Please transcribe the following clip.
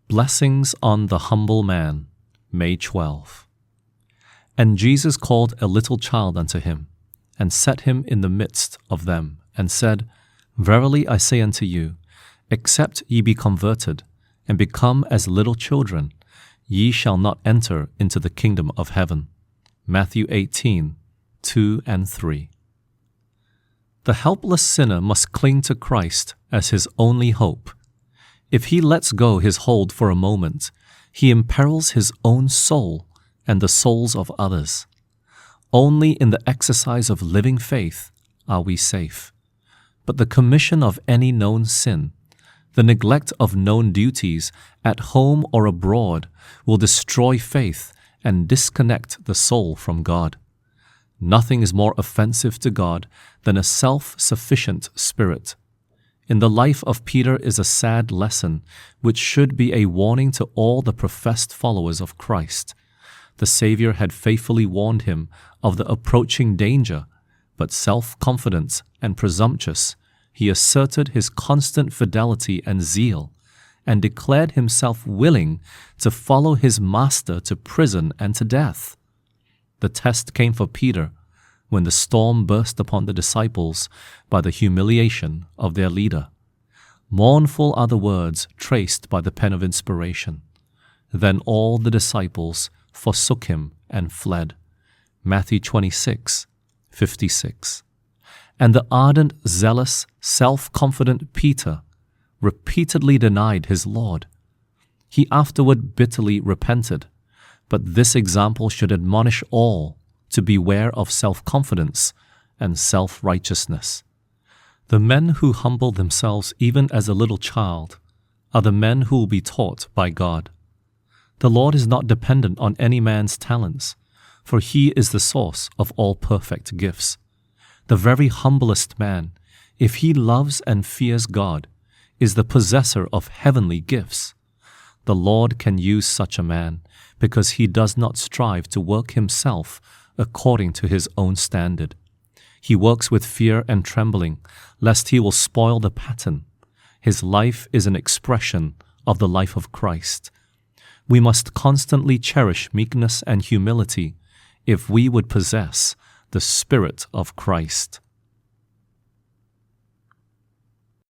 Blessings on the Humble Man, May 12. And Jesus called a little child unto him, and set him in the midst of them, and said, Verily I say unto you, except ye be converted, and become as little children, ye shall not enter into the kingdom of heaven. Matthew 18, 2 and 3. The helpless sinner must cling to Christ as his only hope. If he lets go his hold for a moment, he imperils his own soul and the souls of others. Only in the exercise of living faith are we safe. But the commission of any known sin, the neglect of known duties at home or abroad, will destroy faith and disconnect the soul from God. Nothing is more offensive to God than a self-sufficient spirit. In the life of Peter is a sad lesson which should be a warning to all the professed followers of Christ. The Savior had faithfully warned him of the approaching danger, but self-confident and presumptuous, he asserted his constant fidelity and zeal, and declared himself willing to follow his master to prison and to death. The test came for Peter when the storm burst upon the disciples by the humiliation of their leader. Mournful are the words traced by the pen of inspiration. Then all the disciples forsook him and fled. Matthew 26, 56. And the ardent, zealous, self-confident Peter repeatedly denied his Lord. He afterward bitterly repented, but this example should admonish all to beware of self-confidence and self-righteousness. The men who humble themselves even as a little child are the men who will be taught by God. The Lord is not dependent on any man's talents, for He is the source of all perfect gifts. The very humblest man, if he loves and fears God, is the possessor of heavenly gifts. The Lord can use such a man because he does not strive to work himself according to his own standard. He works with fear and trembling, lest he will spoil the pattern. His life is an expression of the life of Christ. We must constantly cherish meekness and humility if we would possess the Spirit of Christ.